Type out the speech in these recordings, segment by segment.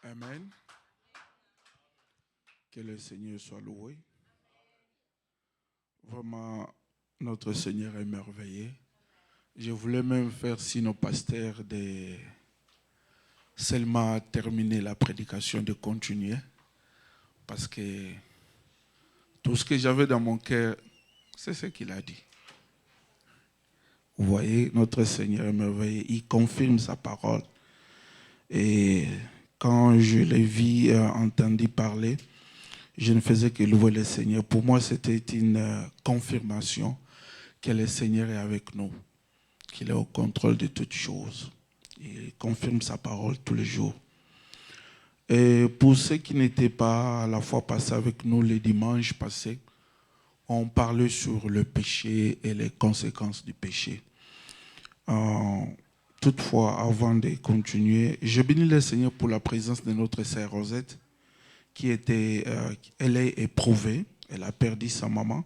Amen. Que le Seigneur soit loué. Vraiment, notre Seigneur est merveilleux. Je voulais même faire, si nos pasteurs, seulement terminer la prédication, de continuer. Parce que tout ce que j'avais dans mon cœur, c'est ce qu'il a dit. Vous voyez, notre Seigneur est merveilleux. Il confirme sa parole. Et quand je l'ai vu, entendu parler, je ne faisais que louer le Seigneur. Pour moi, c'était une confirmation que le Seigneur est avec nous, qu'il est au contrôle de toutes choses. Il confirme sa parole tous les jours. Et pour ceux qui n'étaient pas à la fois passés avec nous les dimanches passés, on parlait sur le péché et les conséquences du péché. Toutefois, avant de continuer, je bénis le Seigneur pour la présence de notre sœur Rosette, qui était, elle est éprouvée, elle a perdu sa maman.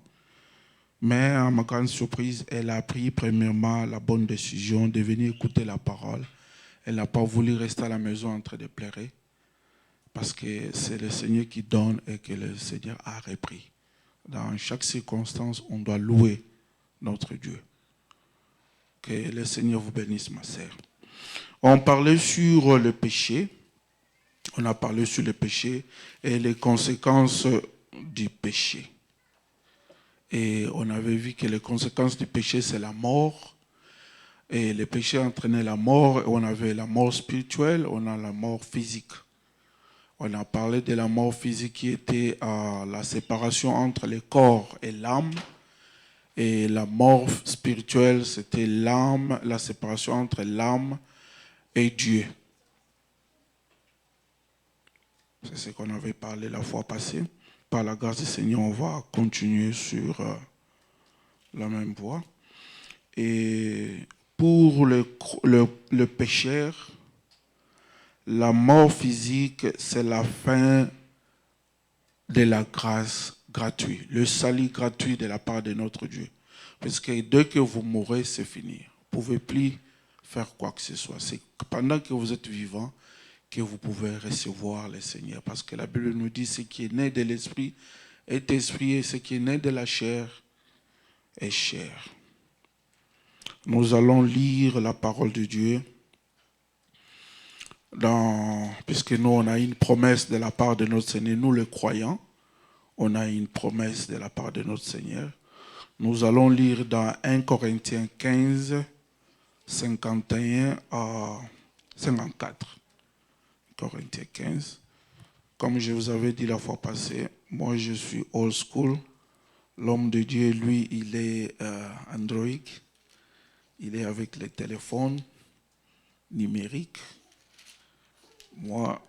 Mais à ma grande surprise, elle a pris premièrement la bonne décision de venir écouter la parole. Elle n'a pas voulu rester à la maison en train de pleurer, parce que c'est le Seigneur qui donne et que le Seigneur a repris. Dans chaque circonstance, on doit louer notre Dieu. Que le Seigneur vous bénisse, ma sœur. On parlait sur le péché. On a parlé sur le péché et les conséquences du péché. Et on avait vu que les conséquences du péché, c'est la mort. Et le péché entraînait la mort. On avait la mort spirituelle, on a la mort physique. On a parlé de la mort physique qui était la séparation entre le corps et l'âme. Et la mort spirituelle, c'était l'âme, la séparation entre l'âme et Dieu. C'est ce qu'on avait parlé la fois passée. Par la grâce du Seigneur, on va continuer sur la même voie. Et pour le pécheur, la mort physique, c'est la fin de la grâce gratuite, le salut gratuit de la part de notre Dieu. Parce que dès que vous mourrez, c'est fini. Vous ne pouvez plus faire quoi que ce soit. C'est pendant que vous êtes vivant que vous pouvez recevoir le Seigneur. Parce que la Bible nous dit ce qui est né de l'esprit est esprit et ce qui est né de la chair est chair. Nous allons lire la parole de Dieu. Puisque nous, on a une promesse de la part de notre Seigneur, nous le croyants, on a une promesse de la part de notre Seigneur. Nous allons lire dans 1 Corinthiens 15, 51 à 54. Corinthiens 15. Comme je vous avais dit la fois passée, moi je suis old school. L'homme de Dieu, lui, il est Android. Il est avec les téléphones numériques. Moi,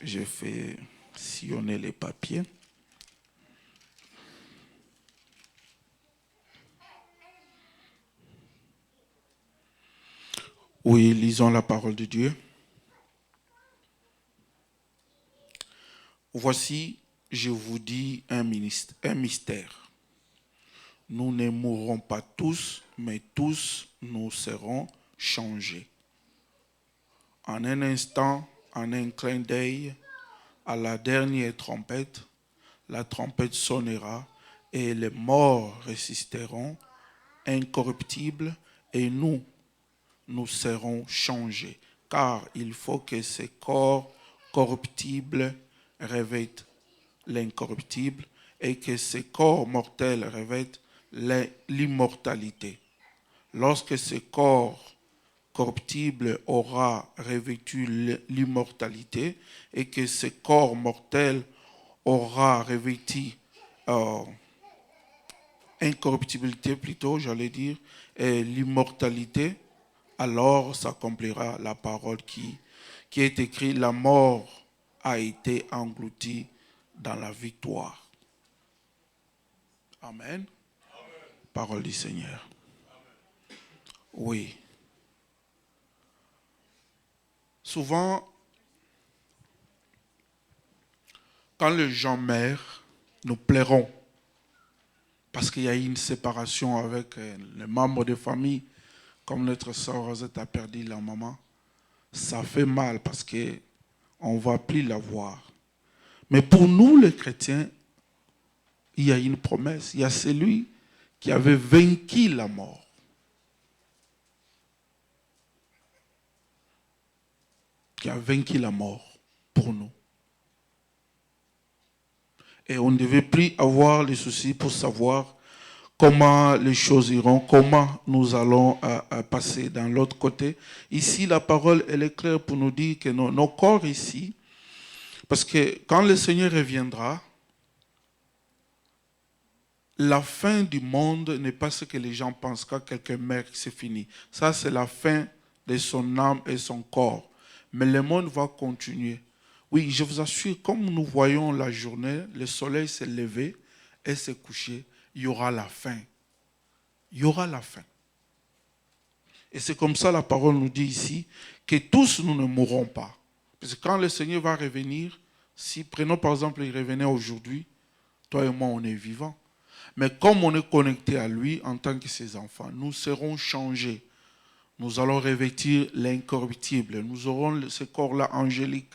je fais sillonner les papiers. Oui, lisons la parole de Dieu. Voici, je vous dis un mystère. Nous ne mourrons pas tous, mais tous nous serons changés. En un instant, en un clin d'œil, à la dernière trompette, la trompette sonnera et les morts résisteront incorruptibles et nous serons changés. Car il faut que ces corps corruptibles revêtent l'incorruptible et que ces corps mortels revêtent l'immortalité. Lorsque ce corps corruptible aura revêtu l'immortalité et que ce corps mortel aura revêtu incorruptibilité plutôt, j'allais dire, et l'immortalité, alors s'accomplira la parole qui est écrite, la mort a été engloutie dans la victoire. Amen. Parole du Seigneur. Oui. Souvent, quand les gens meurent, nous pleurons parce qu'il y a eu une séparation avec les membres de famille, comme notre sœur Rosette a perdu la maman. Ça fait mal parce que on ne va plus la voir. Mais pour nous, les chrétiens, il y a une promesse. Il y a celui qui avait vaincu la mort. Qui a vaincu la mort pour nous. Et on ne devait plus avoir les soucis pour savoir comment les choses iront, comment nous allons passer dans l'autre côté. Ici, la parole, elle est claire pour nous dire que nos corps ici, parce que quand le Seigneur reviendra, la fin du monde n'est pas ce que les gens pensent. Quand quelqu'un meurt, c'est fini. Ça, c'est la fin de son âme et son corps. Mais le monde va continuer. Oui, je vous assure, comme nous voyons la journée, le soleil s'est levé et s'est couché, il y aura la fin. Il y aura la fin. Et c'est comme ça la parole nous dit ici que tous nous ne mourrons pas. Parce que quand le Seigneur va revenir, si prenons par exemple, il revenait aujourd'hui, toi et moi on est vivants. Mais comme on est connecté à lui en tant que ses enfants, nous serons changés. Nous allons revêtir l'incorruptible. Nous aurons ce corps-là angélique.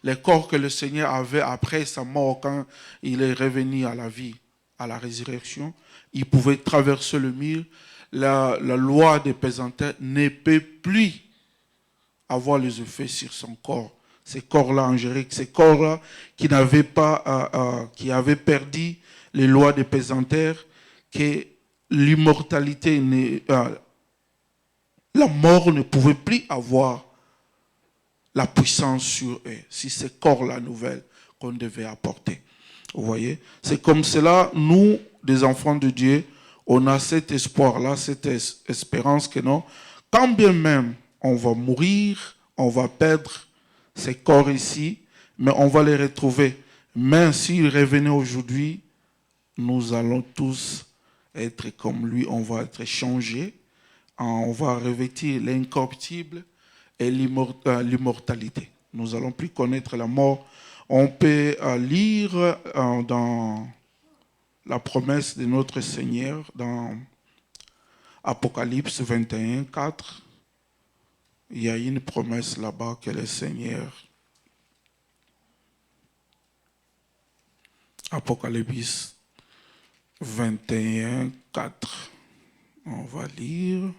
Les corps que le Seigneur avait après sa mort, quand il est revenu à la vie, à la résurrection, il pouvait traverser le mur. La loi des pesanteurs ne peut plus avoir les effets sur son corps. Ces corps-là angéliques, ces corps-là qui n'avaient pas, qui avaient perdu les lois des pesanteurs, que l'immortalité, la mort ne pouvait plus avoir la puissance sur eux. Si c'est corps-là nouvelle qu'on devait apporter. Vous voyez? C'est comme cela, nous, des enfants de Dieu, on a cet espoir-là, cette espérance que non, quand bien même on va mourir, on va perdre ces corps ici, mais on va les retrouver. Mais s'il revenait aujourd'hui, nous allons tous être comme lui, on va être changés, on va revêtir l'incorruptible et l'immortalité. Nous n'allons plus connaître la mort. On peut lire dans la promesse de notre Seigneur, dans Apocalypse 21, 4. Il y a une promesse là-bas que le Seigneur, Apocalypse 21, 4. On va lire.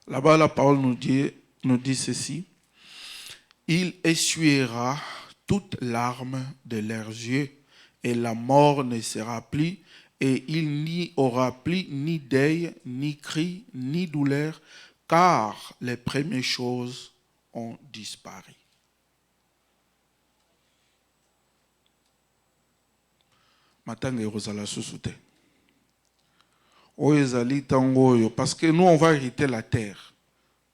Là-bas, la parole nous dit ceci. Il essuiera toute larme de leurs yeux, et la mort ne sera plus, et il n'y aura plus ni deuil, ni cri, ni douleur, car les premières choses ont disparu. Parce que nous, on va hériter la terre.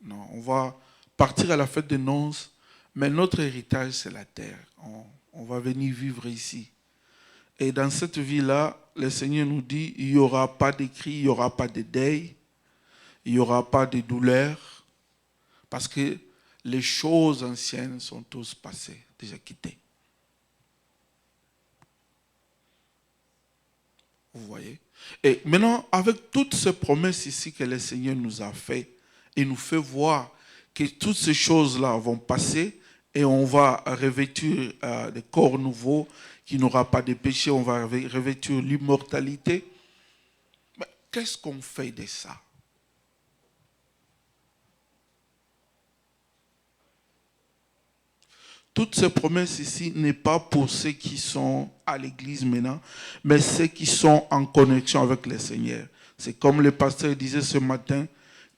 Non, on va partir à la fête des noces, mais notre héritage, c'est la terre. On va venir vivre ici. Et dans cette vie-là, le Seigneur nous dit, il n'y aura pas de cris, il n'y aura pas de deuil, il n'y aura pas de douleur, parce que les choses anciennes sont tous passées, déjà quittées. Vous voyez? Et maintenant, avec toutes ces promesses ici que le Seigneur nous a fait, il nous fait voir que toutes ces choses-là vont passer et on va revêtir des corps nouveaux qui n'aura pas de péché, on va revêtir l'immortalité. Mais qu'est-ce qu'on fait de ça? Toutes ces promesses ici n'est pas pour ceux qui sont à l'église maintenant, mais ceux qui sont en connexion avec le Seigneur. C'est comme le pasteur disait ce matin,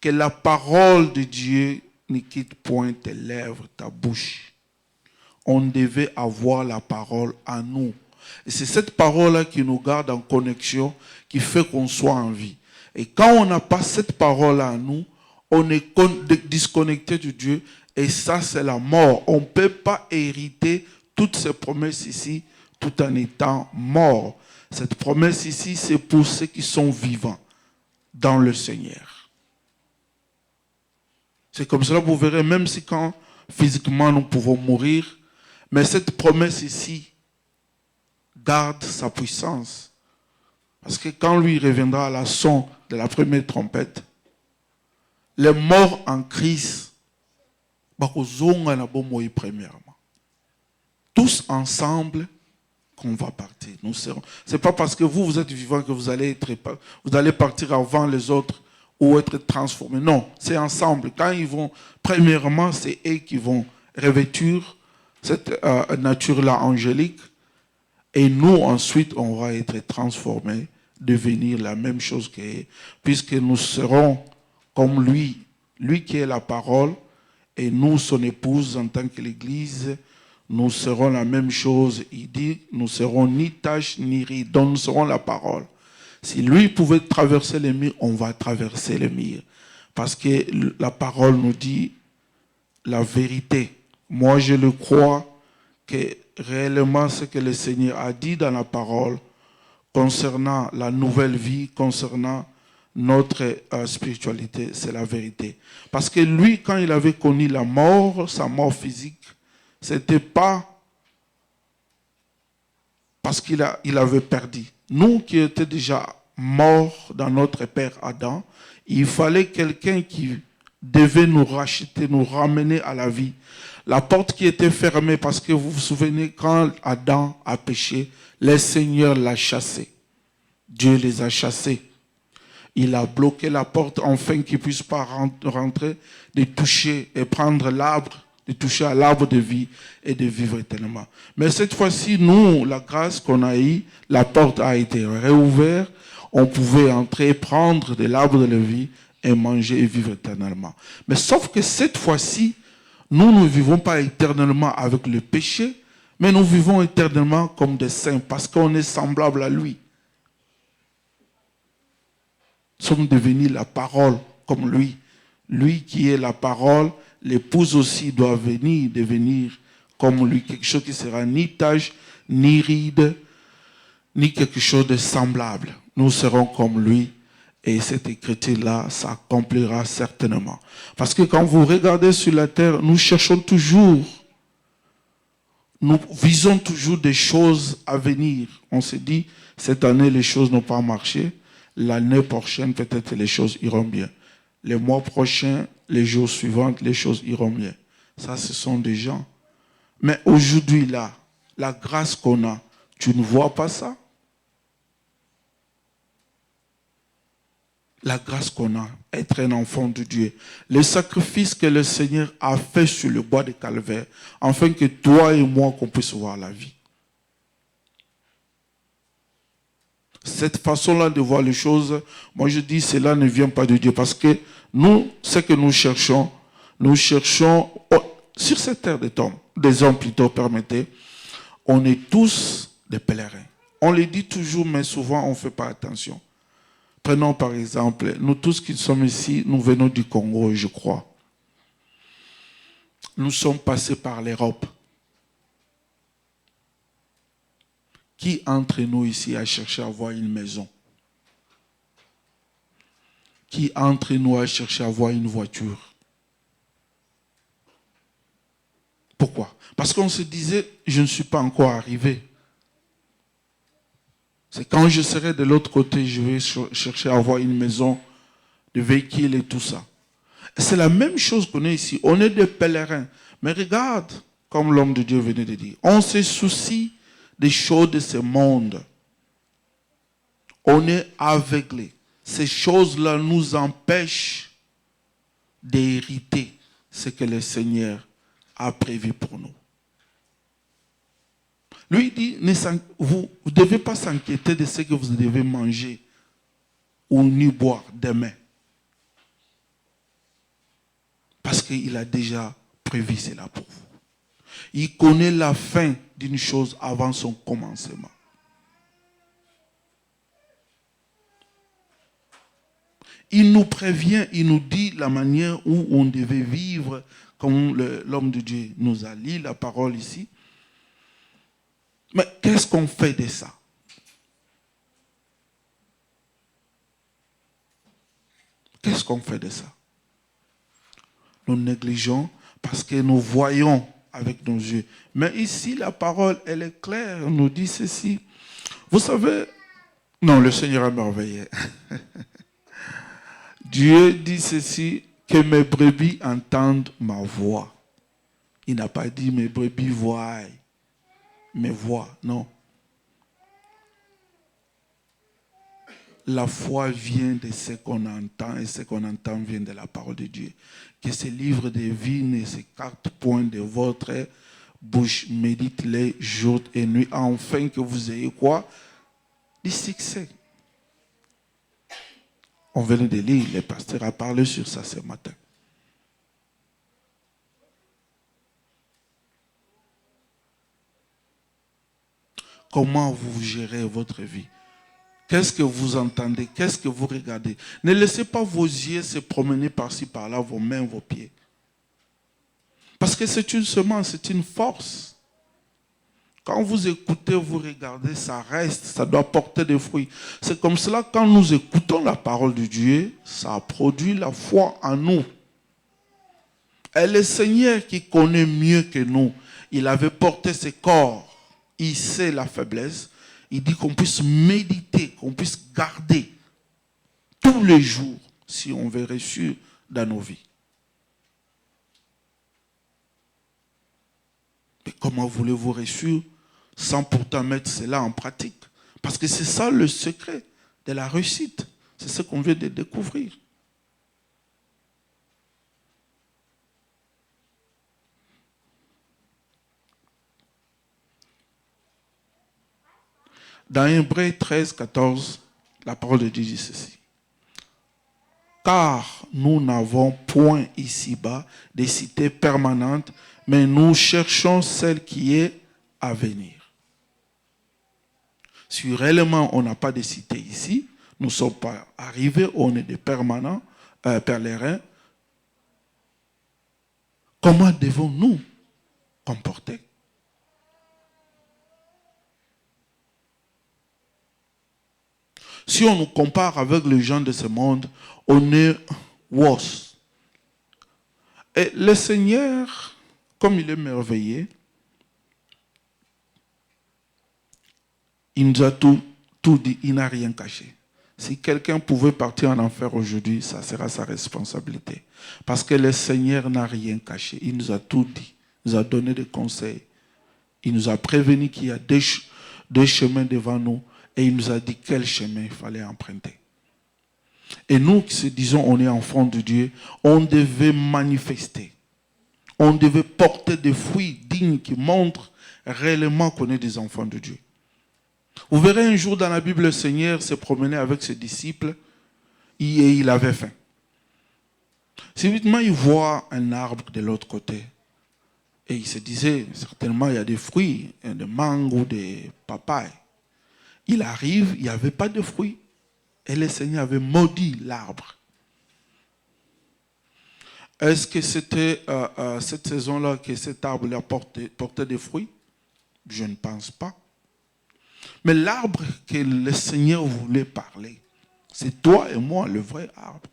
que la parole de Dieu ne quitte point tes lèvres, ta bouche. On devait avoir la parole à nous. Et c'est cette parole-là qui nous garde en connexion, qui fait qu'on soit en vie. Et quand on n'a pas cette parole à nous, on est disconnecté de Dieu. Et ça, c'est la mort. On ne peut pas hériter toutes ces promesses ici tout en étant mort. Cette promesse ici, c'est pour ceux qui sont vivants dans le Seigneur. C'est comme cela, vous verrez, même si quand physiquement nous pouvons mourir, mais cette promesse ici garde sa puissance. Parce que quand lui reviendra à la son de la première trompette, les morts en Christ bakozonga na bomoi premièrement. Tous ensemble qu'on va partir. Nous serons. C'est pas parce que vous êtes vivant que vous allez partir avant les autres ou être transformés. Non, c'est ensemble. Quand ils vont, premièrement, c'est eux qui vont revêtir cette nature-là angélique. Et nous, ensuite, on va être transformés, devenir la même chose qu'eux, puisque nous serons comme lui, lui qui est la parole, et nous, son épouse, en tant que l'Église, nous serons la même chose. Il dit, nous serons ni tache ni ride, donc nous serons la parole. Si lui pouvait traverser les murs, on va traverser les murs. Parce que la parole nous dit la vérité. Moi, je le crois que réellement ce que le Seigneur a dit dans la parole concernant la nouvelle vie, concernant notre spiritualité, c'est la vérité. Parce que lui, quand il avait connu la mort, sa mort physique, c'était pas parce qu'il avait perdu. Nous qui étions déjà morts dans notre père Adam, il fallait quelqu'un qui devait nous racheter, nous ramener à la vie. La porte qui était fermée, parce que vous vous souvenez, quand Adam a péché, le Seigneur l'a chassé. Dieu les a chassés. Il a bloqué la porte afin qu'ils ne puissent pas rentrer, de toucher et prendre l'arbre, de toucher à l'arbre de vie et de vivre éternellement. Mais cette fois-ci, nous, la grâce qu'on a eue, la porte a été réouverte. On pouvait entrer, prendre de l'arbre de la vie et manger et vivre éternellement. Mais sauf que cette fois-ci, nous ne vivons pas éternellement avec le péché, mais nous vivons éternellement comme des saints parce qu'on est semblable à lui. Nous sommes devenus la parole comme lui. Lui qui est la parole, l'épouse aussi doit devenir comme lui. Quelque chose qui sera ni tache, ni ride, ni quelque chose de semblable. Nous serons comme lui. Et cette écriture-là s'accomplira certainement. Parce que quand vous regardez sur la terre, nous cherchons toujours, nous visons toujours des choses à venir. On se dit, cette année, les choses n'ont pas marché. L'année prochaine, peut-être les choses iront bien. Les mois prochains, les jours suivants, les choses iront bien. Ça, ce sont des gens. Mais aujourd'hui, là, la grâce qu'on a, tu ne vois pas ça? La grâce qu'on a, être un enfant de Dieu. Le sacrifice que le Seigneur a fait sur le bois de Calvaire, afin que toi et moi, qu'on puisse voir la vie. Cette façon-là de voir les choses, moi je dis, cela ne vient pas de Dieu. Parce que nous, ce que nous cherchons sur cette terre des hommes plutôt, permettez, on est tous des pèlerins. On le dit toujours, mais souvent on ne fait pas attention. Prenons par exemple, nous tous qui sommes ici, nous venons du Congo, je crois. Nous sommes passés par l'Europe. Qui entre nous ici a cherché à avoir une maison? Qui entre nous a cherché à avoir une voiture? Pourquoi? Parce qu'on se disait, je ne suis pas encore arrivé. C'est quand je serai de l'autre côté, je vais chercher à avoir une maison, de véhicule et tout ça. Et c'est la même chose qu'on est ici. On est des pèlerins. Mais regarde, comme l'homme de Dieu venait de dire, on se soucie des choses de ce monde. On est aveuglé. Ces choses-là nous empêchent d'hériter ce que le Seigneur a prévu pour nous. Lui dit, vous ne devez pas s'inquiéter de ce que vous devez manger ou ni boire demain. Parce qu'il a déjà prévu cela pour vous. Il connaît la fin d'une chose avant son commencement. Il nous prévient, il nous dit la manière où on devait vivre, comme l'homme de Dieu nous a lu la parole ici. Mais qu'est-ce qu'on fait de ça? Qu'est-ce qu'on fait de ça? Nous négligeons parce que nous voyons avec nos yeux. Mais ici, la parole, elle est claire, elle nous dit ceci. Vous savez, non, le Seigneur a merveillé. Dieu dit ceci, que mes brebis entendent ma voix. Il n'a pas dit mes brebis voient, mes voix. Non. La foi vient de ce qu'on entend et ce qu'on entend vient de la parole de Dieu. Que ce livre divine et ces 4 points de votre bouche, médite-les jour et nuit, afin que vous ayez quoi? Du succès. On venait de lire, le pasteur a parlé sur ça ce matin. Comment vous gérez votre vie? Qu'est-ce que vous entendez? Qu'est-ce que vous regardez? Ne laissez pas vos yeux se promener par-ci, par-là, vos mains, vos pieds. Parce que c'est une semence, c'est une force. Quand vous écoutez, vous regardez, ça reste, ça doit porter des fruits. C'est comme cela, quand nous écoutons la parole de Dieu, ça produit la foi en nous. Et le Seigneur qui connaît mieux que nous, il avait porté ses corps, il sait la faiblesse. Il dit qu'on puisse méditer, qu'on puisse garder tous les jours si on veut réussir dans nos vies. Mais comment voulez-vous réussir sans pourtant mettre cela en pratique? Parce que c'est ça le secret de la réussite. C'est ce qu'on vient de découvrir. Dans Hébreux 13, 14, la parole de Dieu dit ceci. Car nous n'avons point ici-bas des cités permanentes, mais nous cherchons celle qui est à venir. Si réellement on n'a pas de cité ici, nous ne sommes pas arrivés, on est des permanents, pèlerins, comment devons-nous comporter? Si on nous compare avec les gens de ce monde, on est worse. Et le Seigneur, comme il est merveilleux, il nous a tout dit, il n'a rien caché. Si quelqu'un pouvait partir en enfer aujourd'hui, ça sera sa responsabilité. Parce que le Seigneur n'a rien caché. Il nous a tout dit. Il nous a donné des conseils. Il nous a prévenu qu'il y a deux chemins devant nous. Et il nous a dit quel chemin il fallait emprunter. Et nous qui se disons on est enfants de Dieu, on devait manifester. On devait porter des fruits dignes qui montrent réellement qu'on est des enfants de Dieu. Vous verrez un jour dans la Bible, le Seigneur se promenait avec ses disciples et il avait faim. Subitement, il voit un arbre de l'autre côté. Et il se disait, certainement, il y a des fruits, des mangues ou des papayes. Il arrive, il n'y avait pas de fruits. Et le Seigneur avait maudit l'arbre. Est-ce que c'était cette saison-là que cet arbre a porté des fruits? Je ne pense pas. Mais l'arbre que le Seigneur voulait parler, c'est toi et moi, le vrai arbre.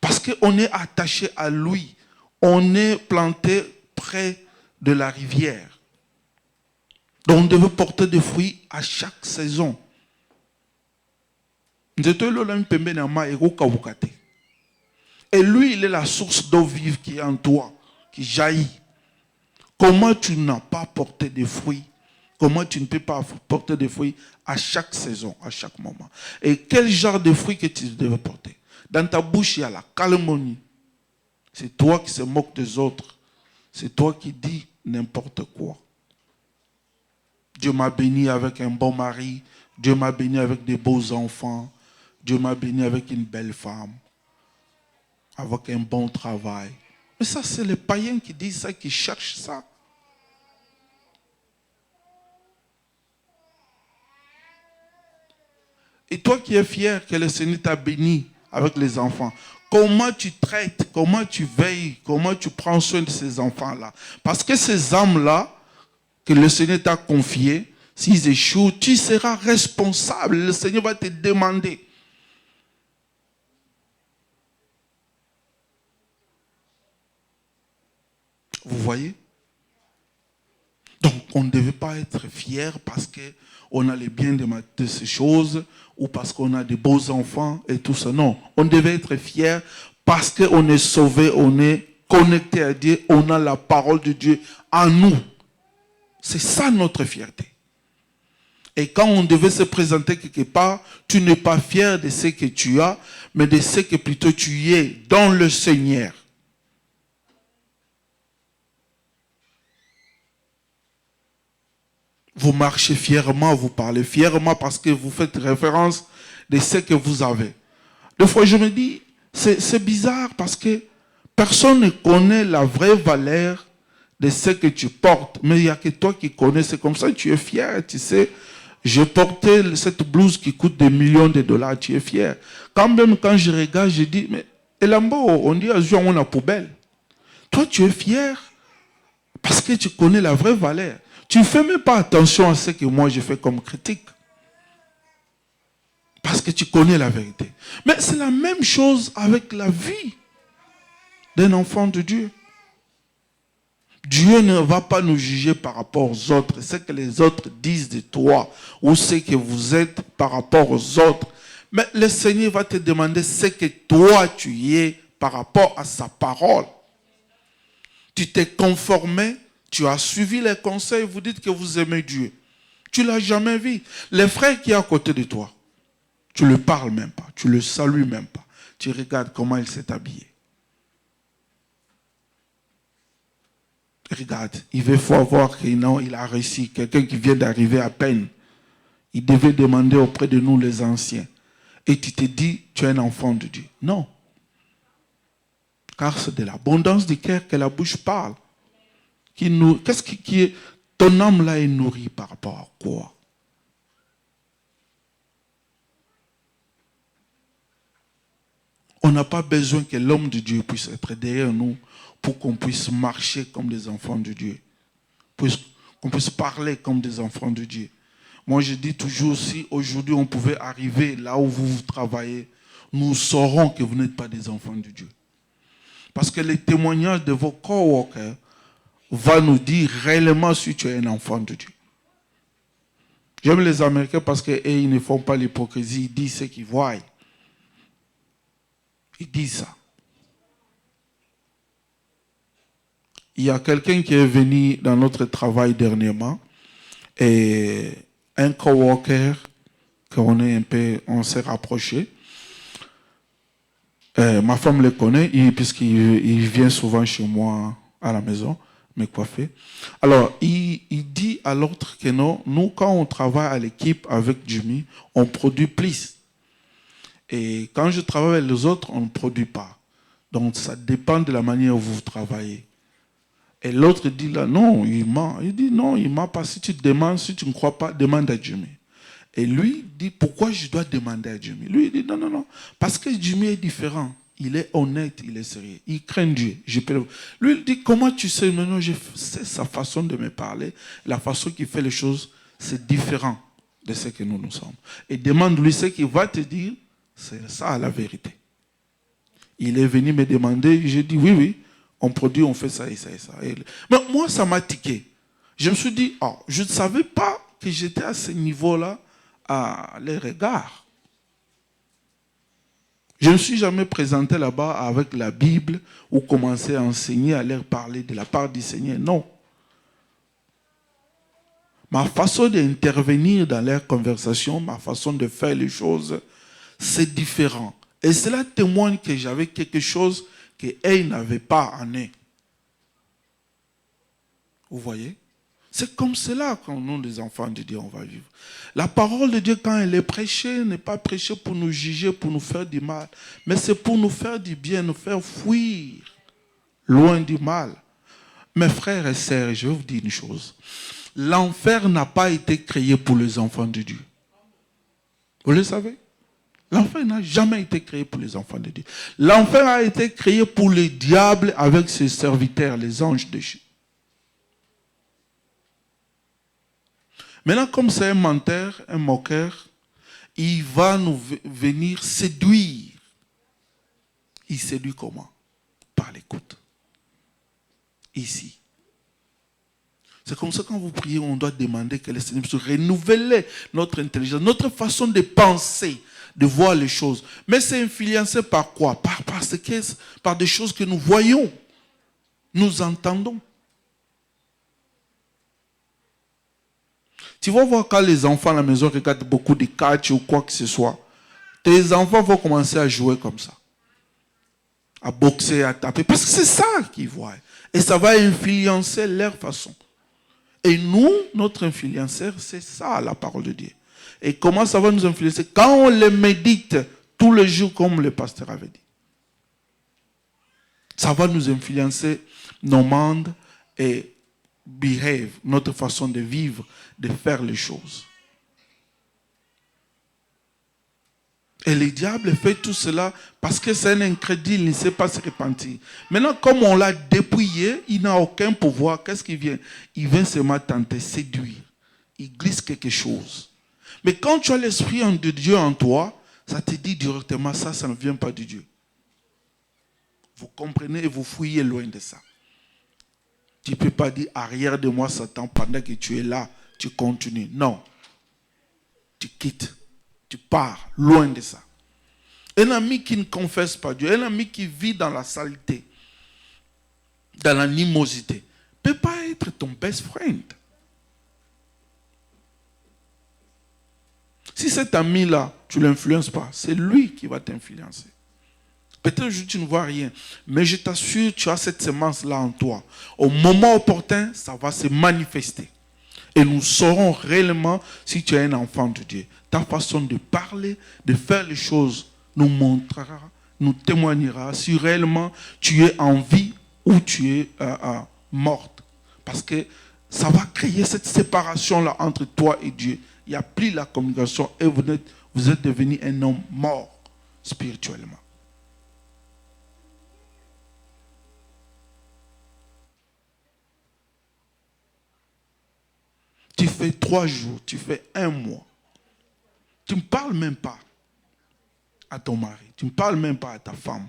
Parce qu'on est attaché à lui. On est planté près de la rivière. Donc on devait porter des fruits à chaque saison. Et lui, il est la source d'eau vive qui est en toi, qui jaillit. Comment tu n'as pas porté de fruits? Comment tu ne peux pas porter des fruits à chaque saison, à chaque moment? Et quel genre de fruits que tu devais porter? Dans ta bouche, il y a la calomnie. C'est toi qui se moques des autres. C'est toi qui dis n'importe quoi. Dieu m'a béni avec un bon mari. Dieu m'a béni avec des beaux enfants. Dieu m'a béni avec une belle femme. Avec un bon travail. Mais ça, c'est les païens qui disent ça, qui cherchent ça. Et toi qui es fier que le Seigneur t'a béni avec les enfants, comment tu traites, comment tu veilles, comment tu prends soin de ces enfants-là? Parce que ces âmes-là, que le Seigneur t'a confiées, s'ils échouent, tu seras responsable. Le Seigneur va te demander. Vous voyez? Donc, on ne devait pas être fier parce qu'on a les biens de ces choses ou parce qu'on a des beaux enfants et tout ça. Non, on devait être fier parce qu'on est sauvé, on est connectés à Dieu, on a la parole de Dieu en nous. C'est ça notre fierté. Et quand on devait se présenter quelque part, tu n'es pas fier de ce que tu as, mais de ce que plutôt tu es dans le Seigneur. Vous marchez fièrement, vous parlez fièrement parce que vous faites référence de ce que vous avez. Des fois, je me dis, c'est bizarre parce que personne ne connaît la vraie valeur de ce que tu portes. Mais il n'y a que toi qui connais. C'est comme ça que tu es fier. Tu sais, je portais cette blouse qui coûte des millions de dollars. Tu es fier. Quand même, quand je regarde, je dis, mais Elambo, on dit à Jean, on a poubelle. Toi, tu es fier parce que tu connais la vraie valeur. Tu ne fais même pas attention à ce que moi je fais comme critique. Parce que tu connais la vérité. Mais c'est la même chose avec la vie d'un enfant de Dieu. Dieu ne va pas nous juger par rapport aux autres. Ce que les autres disent de toi ou ce que vous êtes par rapport aux autres. Mais le Seigneur va te demander ce que toi tu es par rapport à sa parole. Tu t'es conformé. Tu as suivi les conseils, vous dites que vous aimez Dieu. Tu ne l'as jamais vu. Les frères qui sont à côté de toi, tu ne le parles même pas, tu ne le salues même pas. Tu regardes comment il s'est habillé. Regarde, il faut voir qu'il a réussi. Quelqu'un qui vient d'arriver à peine. Il devait demander auprès de nous les anciens. Et tu te dis, tu es un enfant de Dieu. Non. Car c'est de l'abondance du cœur que la bouche parle. Qu'est-ce qui est, ton âme là est nourrie par rapport à quoi? On n'a pas besoin que l'homme de Dieu puisse être derrière nous pour qu'on puisse marcher comme des enfants de Dieu. Qu'on puisse parler comme des enfants de Dieu. Moi je dis toujours, si aujourd'hui on pouvait arriver là où vous travaillez, nous saurons que vous n'êtes pas des enfants de Dieu. Parce que les témoignages de vos coworkers va nous dire réellement si tu es un enfant de Dieu. J'aime les Américains parce qu'ils ne font pas l'hypocrisie, ils disent ce qu'ils voient. Ils disent ça. Il y a quelqu'un qui est venu dans notre travail dernièrement et un coworker on s'est rapproché. Ma femme le connaît puisqu'il vient souvent chez moi à la maison me coiffer. Alors, il dit à l'autre que non, nous, quand on travaille à l'équipe avec Jimmy, on produit plus. Et quand je travaille avec les autres, on ne produit pas. Donc, ça dépend de la manière où vous travaillez. Et l'autre dit là, non, il ment. Il dit non, il ment pas. Si tu demandes, si tu ne crois pas, demande à Jimmy. Et lui dit, pourquoi je dois demander à Jimmy? Lui, il dit, non, non, non. Parce que Jimmy est différent. Il est honnête, il est sérieux. Il craint Dieu. Lui, il dit, comment tu sais? Maintenant, je sais sa façon de me parler. La façon qu'il fait les choses, c'est différent de ce que nous sommes. Et demande-lui ce qu'il va te dire. C'est ça la vérité. Il est venu me demander. J'ai dit, oui, oui. On produit, on fait ça et ça et ça. Mais moi, ça m'a tiqué. Je me suis dit, oh, je ne savais pas que j'étais à ce niveau-là à les regards. Je ne me suis jamais présenté là-bas avec la Bible ou commencé à enseigner, à leur parler de la part du Seigneur. Non. Ma façon d'intervenir dans leur conversation, ma façon de faire les choses, c'est différent. Et cela témoigne que j'avais quelque chose qu'elle n'avait pas en eux. Vous voyez? C'est comme cela quand nous, les enfants de Dieu, on va vivre. La parole de Dieu, quand elle est prêchée, n'est pas prêchée pour nous juger, pour nous faire du mal, mais c'est pour nous faire du bien, nous faire fuir loin du mal. Mes frères et sœurs, je vais vous dire une chose. L'enfer n'a pas été créé pour les enfants de Dieu. Vous le savez? L'enfer n'a jamais été créé pour les enfants de Dieu. L'enfer a été créé pour le diable avec ses serviteurs, les anges de Dieu. Maintenant, comme c'est un menteur, un moqueur, il va nous venir séduire. Il séduit comment? Par l'écoute. Ici. C'est comme ça que quand vous priez, on doit demander que le Seigneur puisse renouveler notre intelligence, notre façon de penser, de voir les choses. Mais c'est influencé par quoi? Par des choses que nous voyons. Nous entendons. Tu vas voir quand les enfants à la maison regardent beaucoup de catch ou quoi que ce soit, tes enfants vont commencer à jouer comme ça. À boxer, à taper. Parce que c'est ça qu'ils voient. Et ça va influencer leur façon. Et nous, notre influenceur, c'est ça la parole de Dieu. Et comment ça va nous influencer? Quand on le médite tous les jours, comme le pasteur avait dit. Ça va nous influencer nos mondes et behave, notre façon de vivre, de faire les choses. Et le diable fait tout cela parce que c'est un incrédule, il ne sait pas se repentir. Maintenant, comme on l'a dépouillé, il n'a aucun pouvoir. Qu'est-ce qu'il vient? Il vient seulement tenter, séduire. Il glisse quelque chose. Mais quand tu as l'Esprit de Dieu en toi, ça te dit directement, ça ne vient pas de Dieu. Vous comprenez et vous fouillez loin de ça. Tu ne peux pas dire arrière de moi, Satan, pendant que tu es là, tu continues. Non. Tu quittes. Tu pars loin de ça. Un ami qui ne confesse pas Dieu, un ami qui vit dans la saleté, dans l'animosité, ne peut pas être ton best friend. Si cet ami-là, tu ne l'influences pas, c'est lui qui va t'influencer. Peut-être que tu ne vois rien, mais je t'assure, tu as cette semence-là en toi. Au moment opportun, ça va se manifester. Et nous saurons réellement si tu es un enfant de Dieu. Ta façon de parler, de faire les choses, nous montrera, nous témoignera si réellement tu es en vie ou tu es morte. Parce que ça va créer cette séparation-là entre toi et Dieu. Il n'y a plus la communication et vous êtes devenu un homme mort spirituellement. Tu fais 3 jours, tu fais 1 mois. Tu ne parles même pas à ton mari. Tu ne parles même pas à ta femme.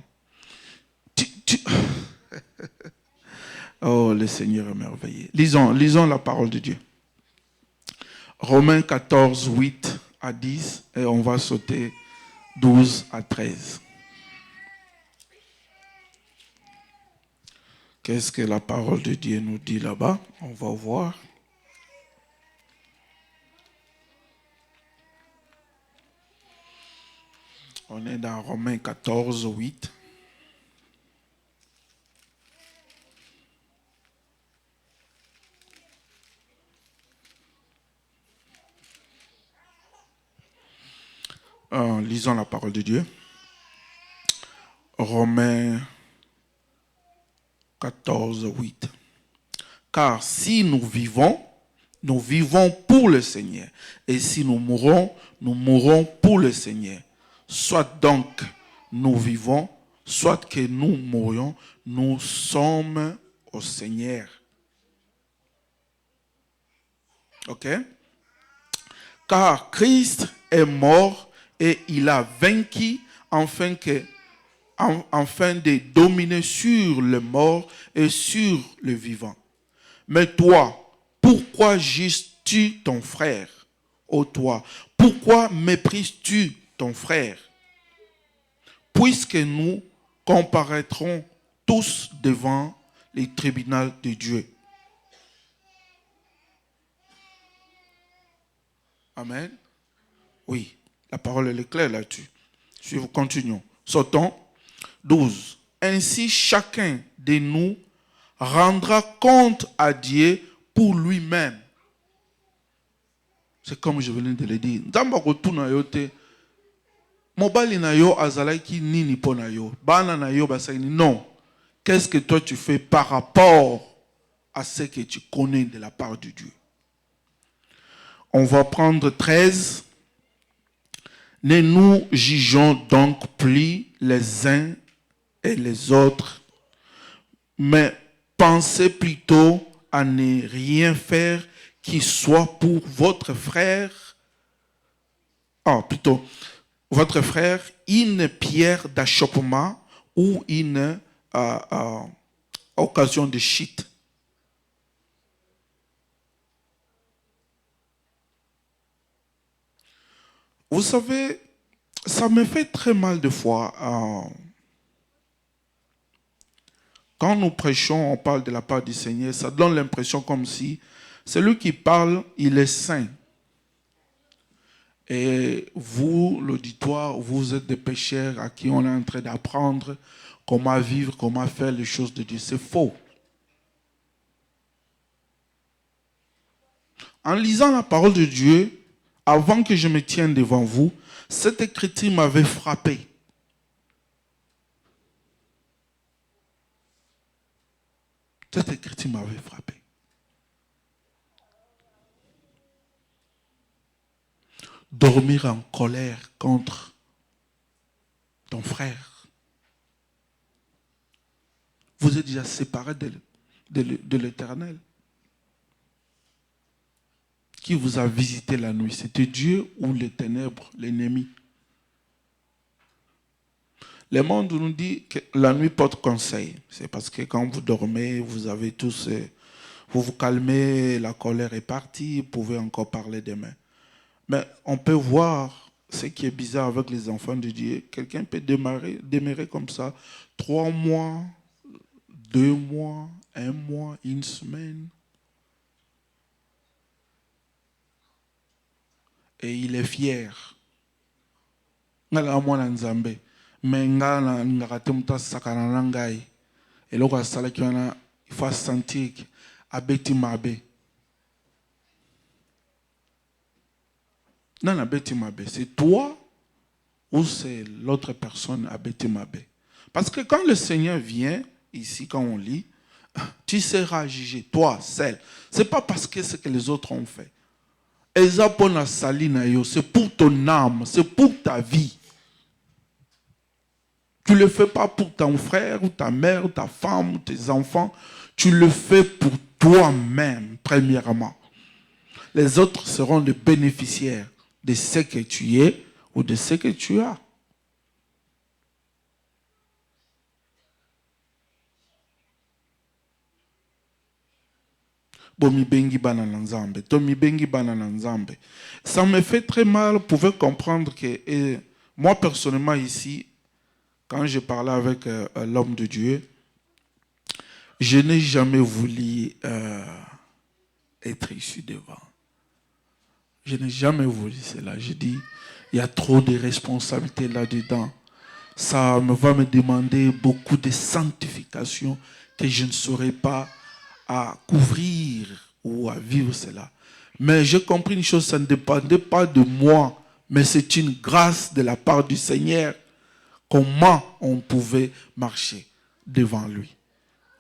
Oh, le Seigneur est merveilleux. Lisons la parole de Dieu. Romains 14, 8 à 10 et on va sauter 12 à 13. Qu'est-ce que la parole de Dieu nous dit là-bas? On va voir. On est dans Romains 14, 8. Lisons la parole de Dieu. Romains 14, 8. Car si nous vivons pour le Seigneur. Et si nous mourons pour le Seigneur. Soit donc nous vivons, soit que nous mourions, nous sommes au Seigneur. Ok? Car Christ est mort et il a vaincu afin de dominer sur le mort et sur le vivant. Mais toi, pourquoi juges-tu ton frère? Ô toi, pourquoi méprises-tu ton frère? Puisque nous comparaîtrons tous devant les tribunaux de Dieu. Amen. Oui, la parole est claire là-dessus. Continuons. Sautons. 12. Ainsi, chacun de nous rendra compte à Dieu pour lui-même. C'est comme je venais de le dire. Non. Qu'est-ce que toi tu fais par rapport à ce que tu connais de la part de Dieu? On va prendre 13. Ne nous jugeons donc plus les uns et les autres, mais pensez plutôt à ne rien faire qui soit pour votre frère, votre frère, une pierre d'achoppement ou une occasion de chute. Vous savez, ça me fait très mal de fois Quand nous prêchons, on parle de la part du Seigneur, ça donne l'impression comme si celui qui parle, il est saint. Et vous, l'auditoire, vous êtes des pécheurs à qui on est en train d'apprendre comment vivre, comment faire les choses de Dieu. C'est faux. En lisant la parole de Dieu, avant que je me tienne devant vous, cette écriture m'avait frappé. Cette écriture m'avait frappé. Dormir en colère contre ton frère. Vous êtes déjà séparés de l'Éternel. Qui vous a visité la nuit? C'était Dieu ou les ténèbres, l'ennemi? Le monde nous dit que la nuit porte conseil. C'est parce que quand vous dormez, vous avez tous... vous vous calmez, la colère est partie, vous pouvez encore parler demain. Mais on peut voir ce qui est bizarre avec les enfants de Dieu. Quelqu'un peut demeurer comme ça 3 mois, 2 mois, 1 mois, 1 semaine. Et il est fier. Mais il faut sentir abeti mabe. Non, abeti mabe, c'est toi ou c'est l'autre personne abeti mabe. Parce que quand le Seigneur vient, ici, quand on lit, tu seras jugé, toi, celle. Ce n'est pas parce que c'est ce que les autres ont fait. C'est pour ton âme, c'est pour ta vie. Tu ne le fais pas pour ton frère, ou ta mère, ou ta femme, ou tes enfants. Tu le fais pour toi-même, premièrement. Les autres seront les bénéficiaires de ce que tu es ou de ce que tu as. Ça me fait très mal. Vous pouvez comprendre que moi, personnellement, ici, quand je parlais avec l'homme de Dieu, je n'ai jamais voulu être issu devant. Je n'ai jamais voulu cela. Je dis, il y a trop de responsabilités là-dedans. Ça va me demander beaucoup de sanctification que je ne saurais pas à couvrir ou à vivre cela. Mais j'ai compris une chose, ça ne dépendait pas de moi, mais c'est une grâce de la part du Seigneur. Comment on pouvait marcher devant lui.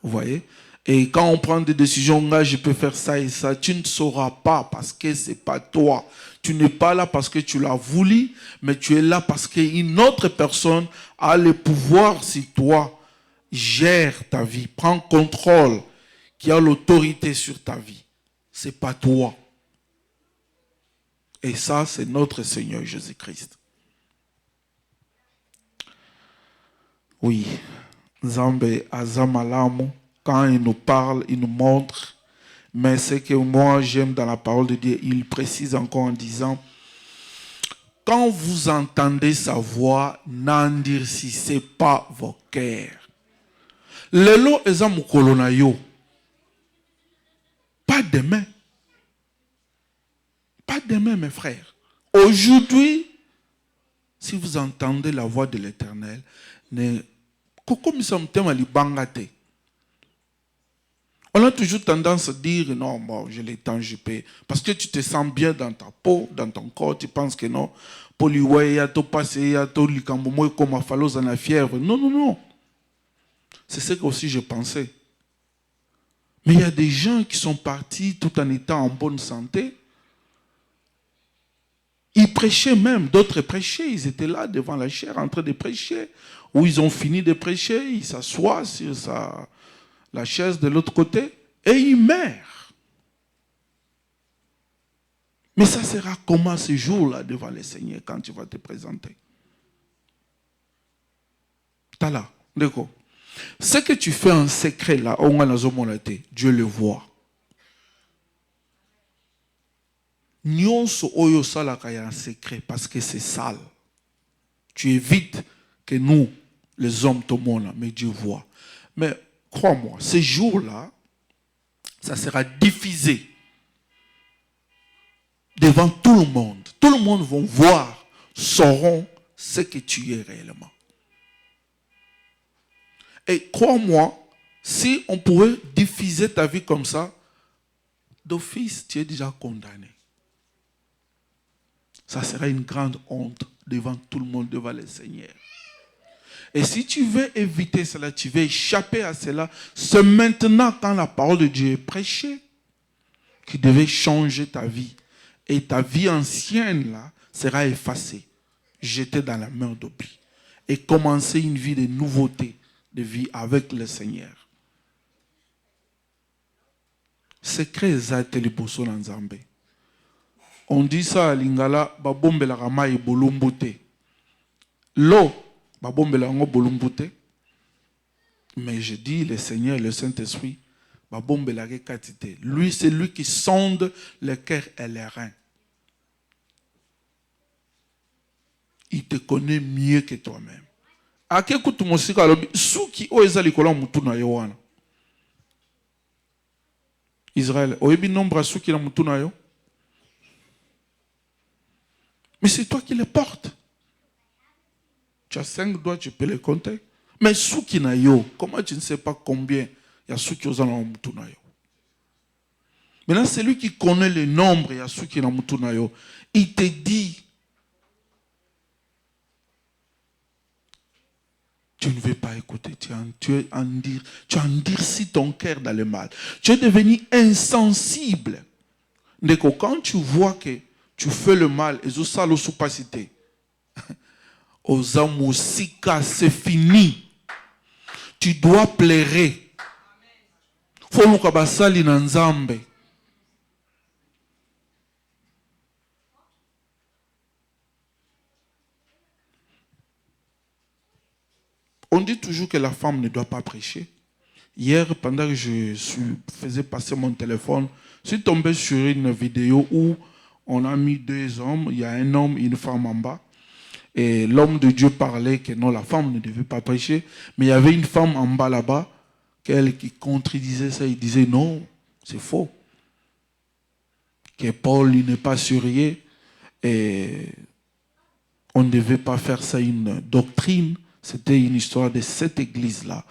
Vous voyez? Et quand on prend des décisions, là, je peux faire ça et ça, tu ne sauras pas parce que ce n'est pas toi. Tu n'es pas là parce que tu l'as voulu, mais tu es là parce qu'une autre personne a le pouvoir sur toi, gère ta vie, prend contrôle, qui a l'autorité sur ta vie. Ce n'est pas toi. Et ça, c'est notre Seigneur Jésus-Christ. Oui. Nzambe Azamalamu, quand il nous parle, il nous montre. Mais ce que moi j'aime dans la parole de Dieu, il précise encore en disant, quand vous entendez sa voix, n'endurcissez pas vos cœurs. Lelo ezamukolo na yo. Pas demain. Pas demain, mes frères. Aujourd'hui, si vous entendez la voix de l'Éternel, on a toujours tendance à dire, non, bon, j'ai le temps, je peux. Parce que tu te sens bien dans ta peau, dans ton corps, tu penses que non. Non, non, non. C'est ce que aussi je pensais. Mais il y a des gens qui sont partis tout en étant en bonne santé. Ils prêchaient même, d'autres prêchaient. Ils étaient là devant la chaire en train de prêcher. Ou ils ont fini de prêcher, ils s'assoient sur la chaise de l'autre côté et ils meurent. Mais ça sera comment ce jour-là devant le Seigneur quand tu vas te présenter? T'as là, d'accord. Ce que tu fais en secret là, Dieu le voit. Nyonso oyo salaka ya en secret parce que c'est sale. Tu évites que nous, les hommes, tout le monde, mais Dieu voit. Mais crois-moi, ces jours-là, ça sera diffusé devant tout le monde. Tout le monde va voir, sauront ce que tu es réellement. Et crois-moi, si on pouvait diffuser ta vie comme ça, d'office, tu es déjà condamné. Ça sera une grande honte devant tout le monde, devant le Seigneur. Et si tu veux éviter cela, tu veux échapper à cela, c'est maintenant quand la parole de Dieu est prêchée qui devait changer ta vie. Et ta vie ancienne là sera effacée, jetée dans la mer d'oubli. Et commencer une vie de nouveauté, de vie avec le Seigneur. Secret ezate liboso na Nzambe. On dit ça à Lingala, babombela rama et bolumbote. L'eau, babombela ngo bolumbote. Mais je dis, le Seigneur, le Saint-Esprit, babombela rekatite. Lui, c'est lui qui sonde le cœur et les reins. Il te connaît mieux que toi-même. Ake kutu musika alobi, suki o ezali kola mutu na yo wana. Israël, oyebi nombre suki na mutu na yo. Mais c'est toi qui les portes. Tu as 5 doigts, tu peux les compter. Mais suki na yo, comment tu ne sais pas combien il y a suki aux na mutu na yo? Maintenant, c'est lui qui connaît le nombre, il y a suki na mutu na yo. Il te dit, tu ne veux pas écouter, tu endurcis ton cœur dans le mal. Tu es devenu insensible. Quand tu vois que tu fais le mal, et ça le soupacité, aux amousika, c'est fini. Tu dois pleurer. Faut que basali na Nzambe. On dit toujours que la femme ne doit pas prêcher. Hier, pendant que je faisais passer mon téléphone, je suis tombé sur une vidéo où on a mis 2 hommes. Il y a un homme et une femme en bas. Et l'homme de Dieu parlait que non, la femme ne devait pas prêcher. Mais il y avait une femme en bas là-bas qui contredisait ça. Il disait non, c'est faux. Que Paul n'est pas surveillé. Et on ne devait pas faire ça une doctrine. C'était une histoire de cette église-là.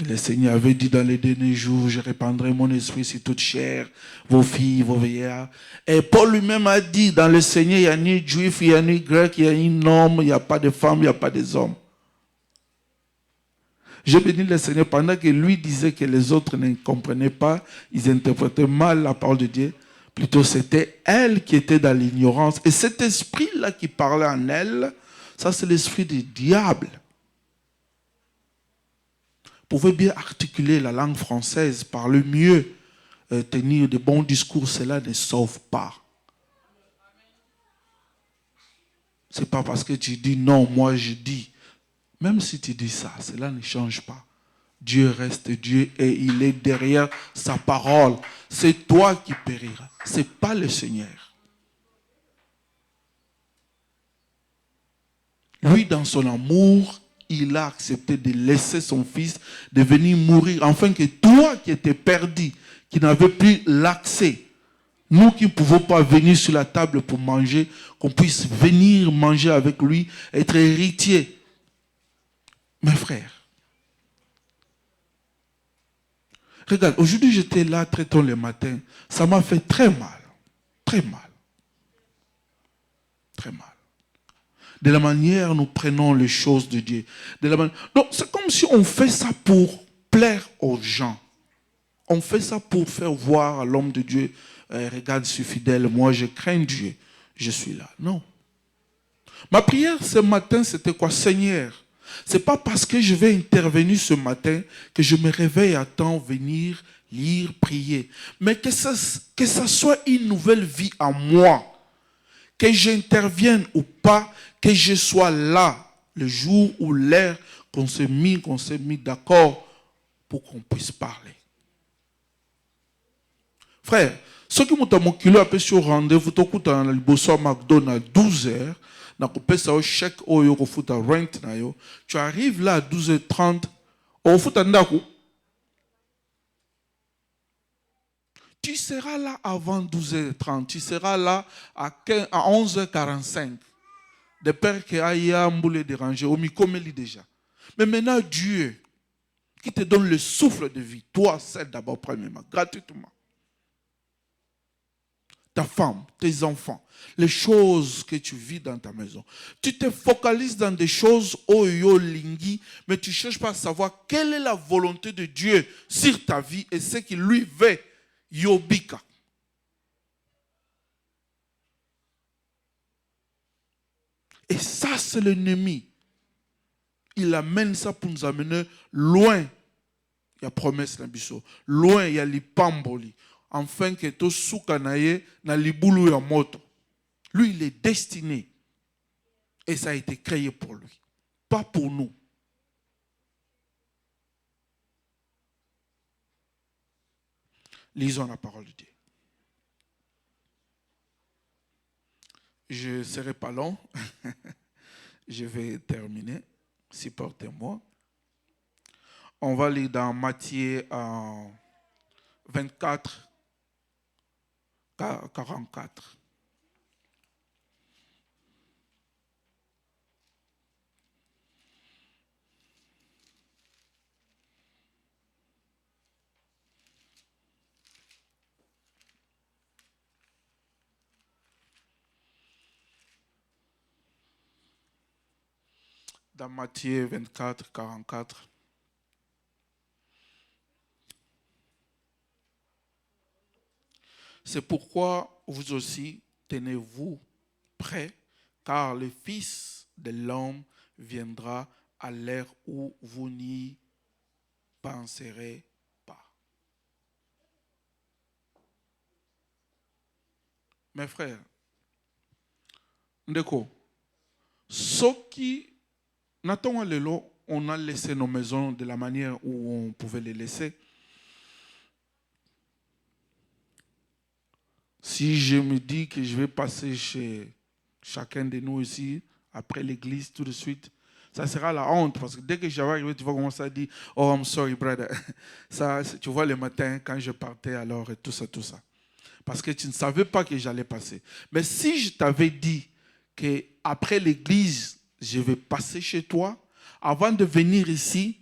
Le Seigneur avait dit dans les derniers jours, je répandrai mon esprit sur toute chair, vos filles, vos vieillards. Et Paul lui-même a dit, dans le Seigneur, il n'y a ni juif, il n'y a ni grec, il n'y a ni homme, il n'y a pas de femme, il n'y a pas des hommes. Je bénis le Seigneur pendant que lui disait que les autres ne comprenaient pas, ils interprétaient mal la parole de Dieu. Plutôt, c'était elle qui était dans l'ignorance. Et cet esprit-là qui parlait en elle, ça c'est l'esprit du diable. Pouvez bien articuler la langue française, parler mieux, tenir de bons discours, cela ne sauve pas. Ce n'est pas parce que tu dis non, moi je dis. Même si tu dis ça, cela ne change pas. Dieu reste Dieu et il est derrière sa parole. C'est toi qui périras, ce n'est pas le Seigneur. Lui, dans son amour, il a accepté de laisser son fils de venir mourir, afin que toi qui étais perdu, qui n'avais plus l'accès, nous qui ne pouvons pas venir sur la table pour manger, qu'on puisse venir manger avec lui, être héritier. Mes frères, regarde, aujourd'hui j'étais là très tôt le matin, ça m'a fait très mal, très mal, très mal. De la manière nous prenons les choses de Dieu. Donc c'est comme si on fait ça pour plaire aux gens. On fait ça pour faire voir à l'homme de Dieu, regarde, je suis fidèle, moi je crains Dieu, je suis là. Non. Ma prière ce matin, c'était quoi? Seigneur, ce n'est pas parce que je vais intervenir ce matin que je me réveille à temps, venir, lire, prier. Mais que ça soit une nouvelle vie en moi. Que j'intervienne ou pas, que je sois là le jour ou l'heure qu'on s'est mis d'accord pour qu'on puisse parler. Frère, ceux qui m'ont mon appelé sur rendez-vous, tout à McDonald's à 12h, tu arrives là à 12h30, Au Futandaku, tu seras là avant 12h30, tu seras là à 11h45. De peur que Aya Mboule déranger, au Mikomeli déjà. Mais maintenant, Dieu, qui te donne le souffle de vie, toi, seul d'abord, premièrement, gratuitement. Ta femme, tes enfants, les choses que tu vis dans ta maison. Tu te focalises dans des choses oyo lingi, mais tu ne cherches pas à savoir quelle est la volonté de Dieu sur ta vie et ce qu'il lui veut, yobika. Et ça, c'est l'ennemi. Il amène ça pour nous amener loin. Il y a promesse na biso. Loin, il y a l'ipamboli. Enfin que to soukanaye na libulu ya moto. Lui, il est destiné. Et ça a été créé pour lui. Pas pour nous. Lisons la parole de Dieu. Je ne serai pas long. Je vais terminer. Supportez-moi. On va lire dans Matthieu 24, 44. Dans Matthieu 24, 44. C'est pourquoi vous aussi, tenez-vous prêts, car le Fils de l'homme viendra à l'heure où vous n'y penserez pas. Mes frères, Ndeko, ceux qui n'attendent pas, on a laissé nos maisons de la manière où on pouvait les laisser. Si je me dis que je vais passer chez chacun de nous ici, après l'église, tout de suite, ça sera la honte. Parce que dès que je vais arriver, tu vas commencer à dire « Oh, I'm sorry, brother ». Ça, tu vois, le matin, quand je partais, alors, et tout ça, tout ça. Parce que tu ne savais pas que j'allais passer. Mais si je t'avais dit qu'après l'église, je vais passer chez toi, avant de venir ici,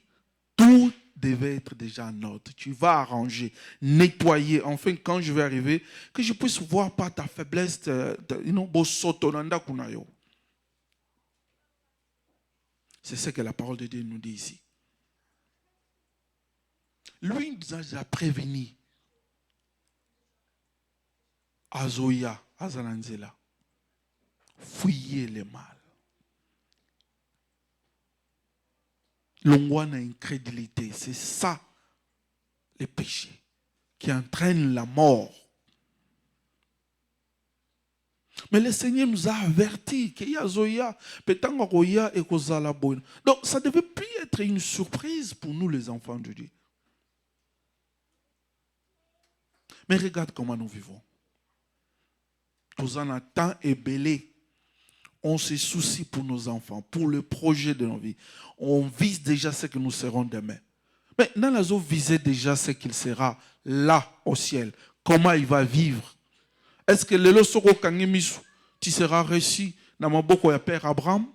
tout devait être déjà en ordre. Tu vas arranger, nettoyer. Enfin, quand je vais arriver, que je puisse voir par ta faiblesse, c'est ce que la parole de Dieu nous dit ici. Lui, il nous a déjà prévenu. Azoya, Azalanzela. Fuyez le mal. L'ongouane incrédulité, c'est ça, le péché, qui entraîne la mort. Mais le Seigneur nous a avertis qu'il y a Zoya, Petangoya et Kozala Boina. Donc ça ne devait plus être une surprise pour nous les enfants de Dieu. Mais regarde comment nous vivons. Nous en avons tant ébellé. On se soucie pour nos enfants, pour le projet de nos vies. On vise déjà ce que nous serons demain. Mais Nanazo visait déjà ce qu'il sera là au ciel. Comment il va vivre. Est-ce que le Losoko Kangemisu, tu seras reçu dans mon boko ya père Abraham?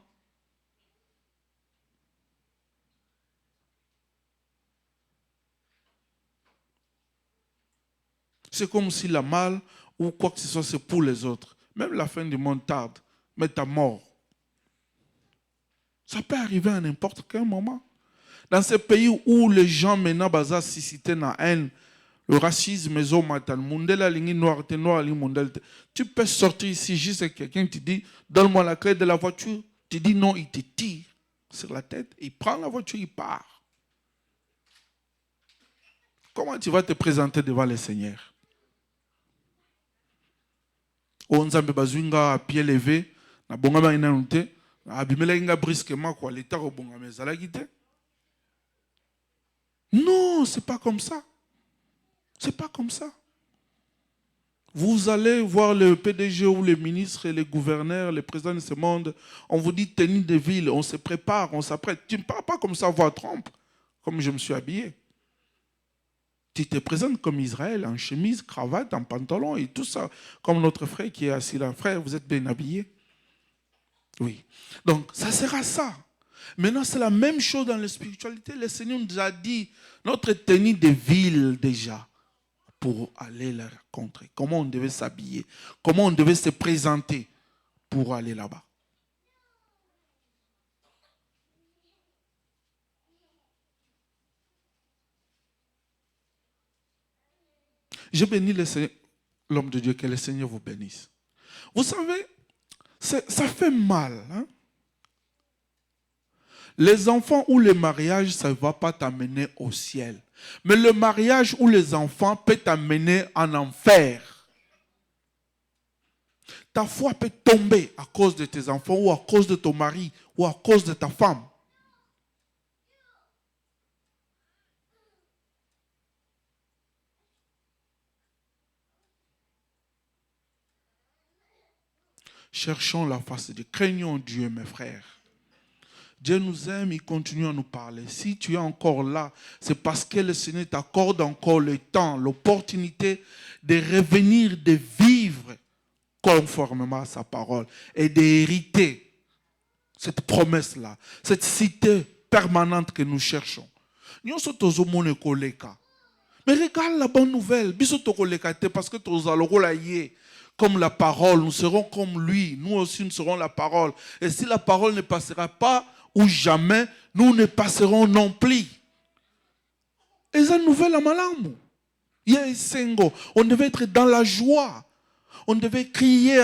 C'est comme si la mal ou quoi que ce soit, c'est pour les autres. Même la fin du monde tarde, mais ta mort. Ça peut arriver à n'importe quel moment. Dans ces pays où les gens maintenant basent susciter la haine, le racisme, tu peux sortir ici juste quelqu'un te dit donne-moi la clé de la voiture. Tu dis non, il te tire sur la tête, il prend la voiture, il part. Comment tu vas te présenter devant le Seigneur? Onzambe bazunga à pied levé, na bongama inanute, abimela inga brusquement quoi, l'état au bongama zalagite. Non, c'est pas comme ça. C'est pas comme ça. Vous allez voir le PDG ou les ministres et les gouverneurs, les présidents de ce monde, on vous dit tenue de ville, on se prépare, on s'apprête. Tu ne parles pas comme ça, voir Trump. comme je me suis habillé. Tu te présentes comme Israël, en chemise, cravate, en pantalon et tout ça, comme notre frère qui est assis là. Frère, vous êtes bien habillé? Oui. Donc, ça sera ça. Maintenant, c'est la même chose dans la spiritualité. Le Seigneur nous a dit notre tenue de ville déjà pour aller la rencontrer. Comment on devait s'habiller, comment on devait se présenter pour aller là-bas. Je bénis l'homme de Dieu, que le Seigneur vous bénisse. Vous savez, ça fait mal. Hein? Les enfants ou le mariage, ça ne va pas t'amener au ciel. Mais le mariage ou les enfants peut t'amener en enfer. Ta foi peut tomber à cause de tes enfants ou à cause de ton mari ou à cause de ta femme. Cherchons la face de Dieu. Craignons Dieu, mes frères. Dieu nous aime, il continue à nous parler. Si tu es encore là, c'est parce que le Seigneur t'accorde encore le temps, l'opportunité de revenir, de vivre conformément à sa parole et d'hériter cette promesse-là, cette cité permanente que nous cherchons. Nous sommes tous au monde koleka. Mais regarde la bonne nouvelle. Parce que tous comme la parole, nous serons comme lui. Nous aussi, nous serons la parole. Et si la parole ne passera pas, ou jamais, nous ne passerons non plus. Et ça nouvelle à malamu. On devait être dans la joie. On devait crier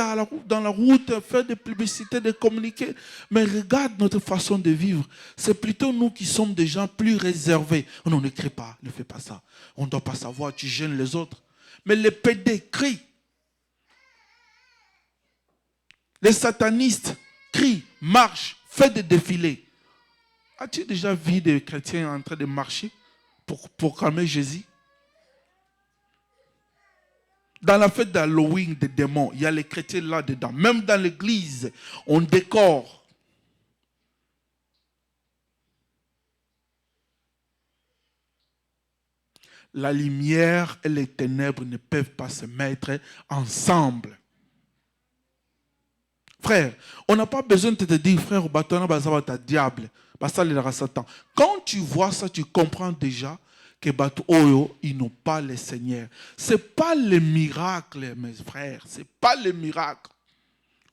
dans la route, faire des publicités, de communiquer. Mais regarde notre façon de vivre. C'est plutôt nous qui sommes des gens plus réservés. On ne crie pas, ne fais pas ça. On ne doit pas savoir, tu gênes les autres. Mais les PD crient. Les satanistes crient, marchent, font des défilés. As-tu déjà vu des chrétiens en train de marcher pour calmer Jésus? Dans la fête d'Halloween des démons, il y a les chrétiens là-dedans. Même dans l'église, on décore. La lumière et les ténèbres ne peuvent pas se mettre ensemble. Frère, on n'a pas besoin de te dire, frère, ta diable. Quand tu vois ça, tu comprends déjà que ils n'ont pas le Seigneur. Ce n'est pas le miracle, mes frères. Ce n'est pas le miracle.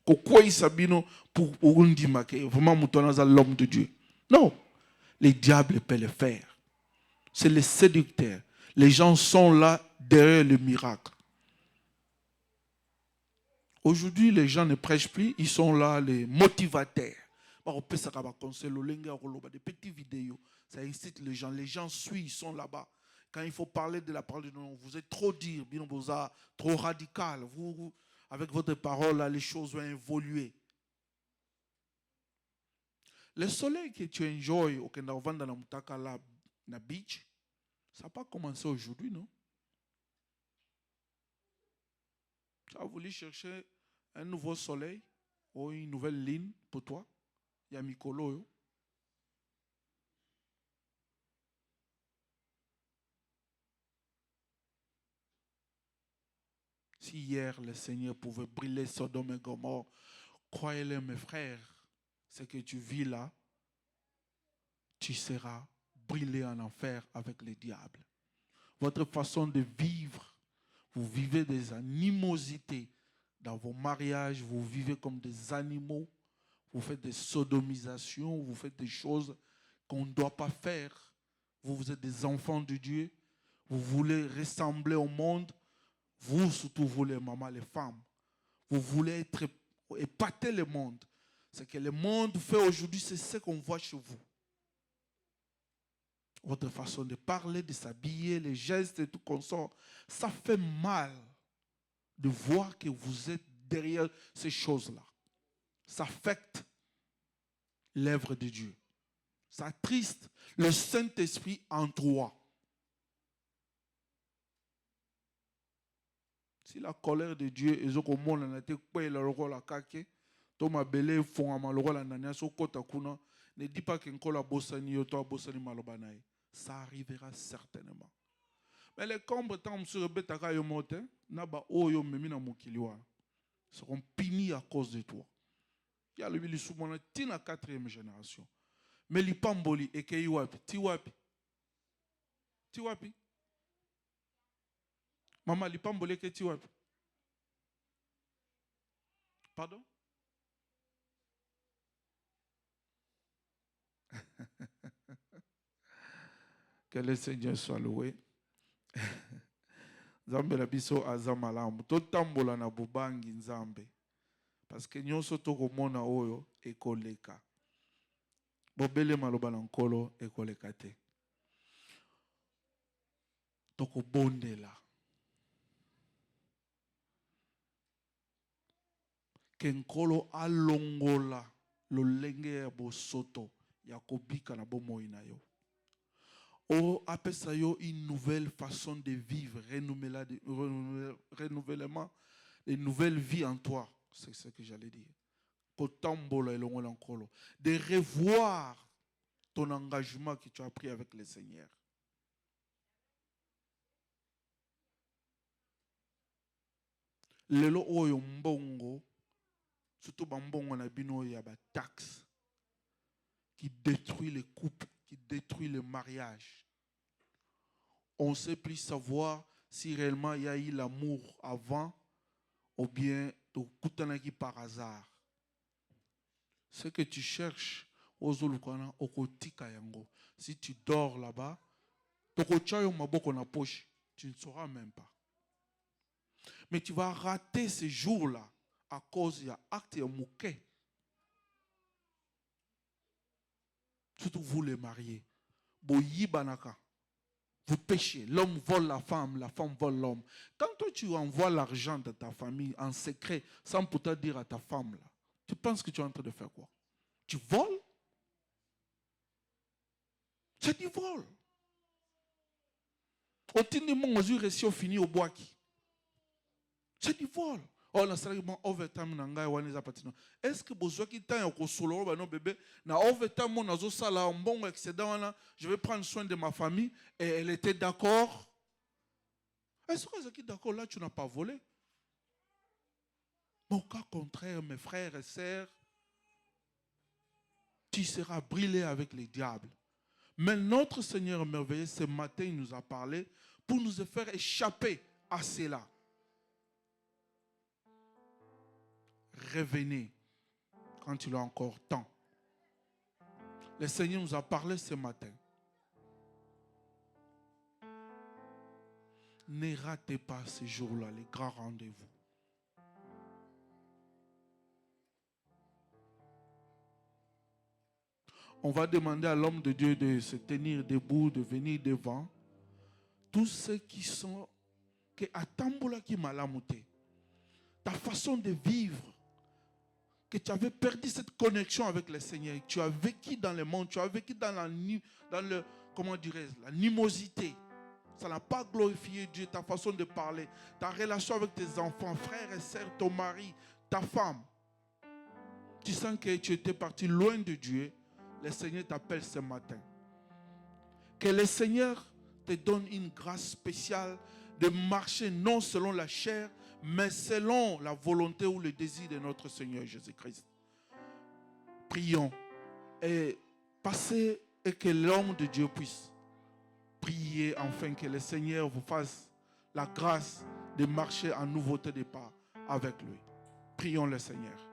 Pourquoi ils s'habillent pour vraiment l'homme de Dieu? Non. Les diables peuvent le faire. C'est les séducteurs. Les gens sont là derrière le miracle. Aujourd'hui, les gens ne prêchent plus, ils sont là, les motivateurs. Des petites vidéos, ça incite les gens suivent, ils sont là-bas. Quand il faut parler de la parole de Dieu, vous êtes trop dur, trop radical. Vous, avec votre parole, là, les choses vont évoluer. Le soleil que tu enjoys au Kendavan dans la Mutaka, la beach, ça n'a pas commencé aujourd'hui, non? Tu as voulu chercher un nouveau soleil ou une nouvelle ligne pour toi? Il y a Mikolo. Si hier le Seigneur pouvait brûler Sodome et Gomorrhe, croyez-le mes frères, ce que tu vis là, tu seras brûlé en enfer avec le diable. Votre façon de vivre, vous vivez des animosités dans vos mariages, vous vivez comme des animaux, vous faites des sodomisations, vous faites des choses qu'on ne doit pas faire. Vous êtes des enfants de Dieu, vous voulez ressembler au monde. Vous, surtout vous les mamans, les femmes, vous voulez épater le monde. Ce que le monde fait aujourd'hui, c'est ce qu'on voit chez vous. Votre façon de parler, de s'habiller, les gestes et tout qu'on sort, ça fait mal de voir que vous êtes derrière ces choses-là. Ça affecte l'œuvre de Dieu. Ça attriste le Saint-Esprit en toi. Si la colère de Dieu est au monde, on a été payé le rôle à Kake, Thomas Belé font un malheureux la nania so kota kuna, ne dis pas qu'un kola bossani yo to bossani malobanae. Ça arrivera certainement. Mais les compétents sur Betaka Yomote, Naba Oyo Memina Mokiliwa, seront punis à cause de toi. Il y a le milieu souvent la 4e génération. Mais les pamboli et Keiwapi, Tiwapi. Tiwapi. Maman, les pamboli et Tiwapi. Pardon? Que le Seigneur soit loué. Nzambe na biso aza malamu. Totambola na bubangi nzambe. Parce que nyonso tokomona oyo ekoleka. Bobele maloba na nkolo ekoleka te. Tokobondela. Ke nkolo alongola lolenge ya bosoto ya kobika na bomoi na yo. O apesa yo une nouvelle façon de vivre, renouvellement, une nouvelle vie en toi. C'est ce que j'allais dire. De revoir ton engagement que tu as pris avec le Seigneur. Lelo oyo mbongo, surtout bambongo na bino ya ba taxe qui détruit les couples, qui détruit le mariage. On ne sait plus savoir si réellement il y a eu l'amour avant ou bien tout par hasard. Ce que tu cherches, si tu dors là-bas, tu ne sauras même pas. Mais tu vas rater ces jours-là à cause de l'acte de mouquet. Surtout vous les mariés. Vous péchez. L'homme vole la femme vole l'homme. Quand toi tu envoies l'argent de ta famille en secret, sans pourtant dire à ta femme, là, tu penses que tu es en train de faire quoi? Tu voles? C'est du vol. C'est du vol. Est-ce que je vais prendre soin de ma famille et elle était d'accord? Est-ce que vous êtes d'accord là, tu n'as pas volé? Mais au cas contraire, mes frères et sœurs, tu seras brûlé avec les diables. Mais notre Seigneur merveilleux, ce matin, il nous a parlé pour nous faire échapper à cela. Revenez quand il a encore temps. Le Seigneur nous a parlé ce matin. Ne ratez pas ce jour-là, les grands rendez-vous. On va demander à l'homme de Dieu de se tenir debout, de venir devant. Tous ceux qui sont, que Atambola qui m'a lamouté, ta façon de vivre, que tu avais perdu cette connexion avec le Seigneur, tu as vécu dans le monde, tu as vécu dans le, comment dirais-je, la nimosité. Ça n'a pas glorifié Dieu, ta façon de parler, ta relation avec tes enfants, frères et sœurs, ton mari, ta femme. Tu sens que tu étais parti loin de Dieu. Le Seigneur t'appelle ce matin. Que le Seigneur te donne une grâce spéciale de marcher non selon la chair, mais selon la volonté ou le désir de notre Seigneur Jésus-Christ. Prions et passez et que l'homme de Dieu puisse prier afin que le Seigneur vous fasse la grâce de marcher en nouveauté de pas avec lui. Prions le Seigneur.